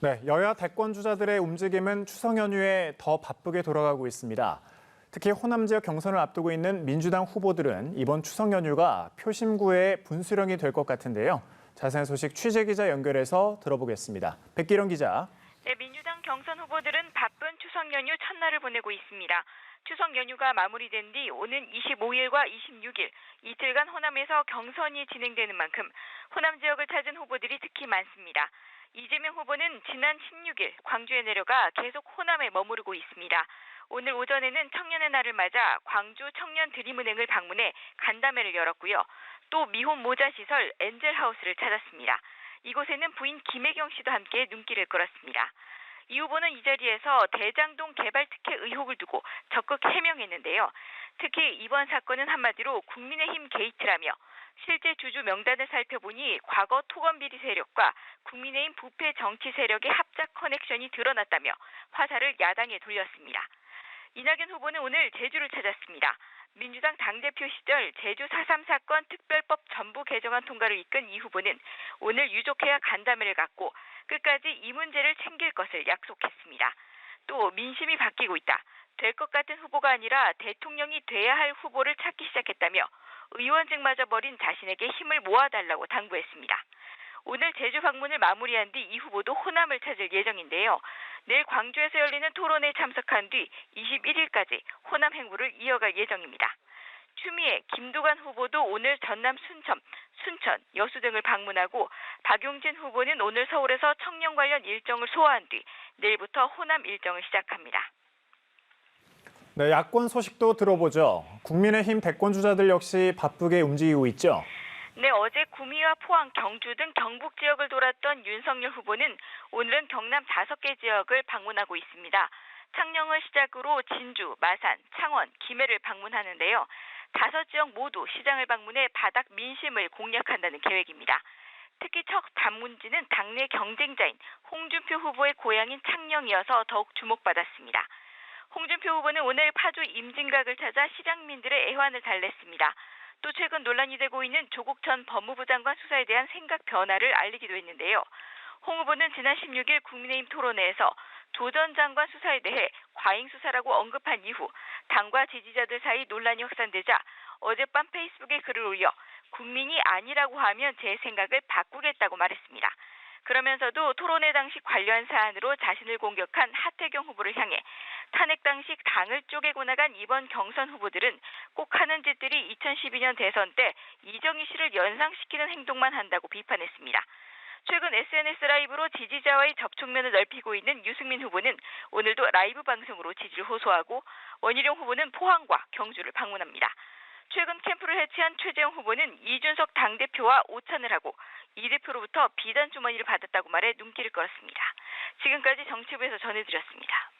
네, 여야 대권 주자들의 움직임은 추석 연휴에 더 바쁘게 돌아가고 있습니다. 특히 호남 지역 경선을 앞두고 있는 민주당 후보들은 이번 추석 연휴가 표심구의 분수령이 될 것 같은데요. 자세한 소식 취재 기자 연결해서 들어보겠습니다. 백기령 기자. 네, 민주당 경선 후보들은 바쁜 추석 연휴 첫날을 보내고 있습니다. 추석 연휴가 마무리된 뒤 오는 25일과 26일 이틀간 호남에서 경선이 진행되는 만큼 호남 지역을 찾은 후보들이 특히 많습니다. 이재명 후보는 지난 16일 광주에 내려가 계속 호남에 머무르고 있습니다. 오늘 오전에는 청년의 날을 맞아 광주 청년 드림은행을 방문해 간담회를 열었고요. 또 미혼 모자 시설 엔젤하우스를 찾았습니다. 이곳에는 부인 김혜경 씨도 함께 눈길을 끌었습니다. 이 후보는 이 자리에서 대장동 개발 특혜 의혹을 두고 적극 해명했는데요. 특히 이번 사건은 한마디로 국민의힘 게이트라며 실제 주주 명단을 살펴보니 과거 토건비리 세력과 국민의힘 부패 정치 세력의 합작 커넥션이 드러났다며 화살을 야당에 돌렸습니다. 이낙연 후보는 오늘 제주를 찾았습니다. 민주당 당대표 시절 제주 4.3 사건 특별법 전부 개정안 통과를 이끈 이 후보는 오늘 유족회와 간담회를 갖고 끝까지 이 문제를 챙길 것을 약속했습니다. 또 민심이 바뀌고 있다. 될 것 같은 후보가 아니라 대통령이 돼야 할 후보를 찾기 시작했다며 의원직마저 버린 자신에게 힘을 모아달라고 당부했습니다. 오늘 제주 방문을 마무리한 뒤 이 후보도 호남을 찾을 예정인데요. 내일 광주에서 열리는 토론회에 참석한 뒤 21일까지 호남 행보를 이어갈 예정입니다. 추미애, 김두관 후보도 오늘 전남 순천, 여수 등을 방문하고 박용진 후보는 오늘 서울에서 청년 관련 일정을 소화한 뒤 내일부터 호남 일정을 시작합니다. 네, 야권 소식도 들어보죠. 국민의힘 대권 주자들 역시 바쁘게 움직이고 있죠. 네, 어제 구미와 포항, 경주 등 경북 지역을 돌았던 윤석열 후보는 오늘은 경남 5개 지역을 방문하고 있습니다. 창녕을 시작으로 진주, 마산, 창원, 김해를 방문하는데요. 5지역 모두 시장을 방문해 바닥 민심을 공략한다는 계획입니다. 특히 첫 단문지는 당내 경쟁자인 홍준표 후보의 고향인 창녕이어서 더욱 주목받았습니다. 홍준표 후보는 오늘 파주 임진각을 찾아 시장민들의 애환을 달랬습니다. 또 최근 논란이 되고 있는 조국 전 법무부 장관 수사에 대한 생각 변화를 알리기도 했는데요. 홍 후보는 지난 16일 국민의힘 토론회에서 조 전 장관 수사에 대해 과잉 수사라고 언급한 이후 당과 지지자들 사이 논란이 확산되자 어젯밤 페이스북에 글을 올려 국민이 아니라고 하면 제 생각을 바꾸겠다고 말했습니다. 그러면서도 토론회 당시 관련 사안으로 자신을 공격한 하태경 후보를 향해 탄핵 당시 당을 쪼개고 나간 이번 경선 후보들은 꼭 하는 짓들이 2012년 대선 때 이정희 씨를 연상시키는 행동만 한다고 비판했습니다. 최근 SNS 라이브로 지지자와의 접촉면을 넓히고 있는 유승민 후보는 오늘도 라이브 방송으로 지지를 호소하고 원희룡 후보는 포항과 경주를 방문합니다. 최근 캠프를 해체한 최재형 후보는 이준석 당대표와 오찬을 하고 이 대표로부터 비단 주머니를 받았다고 말해 눈길을 끌었습니다. 지금까지 정치부에서 전해드렸습니다.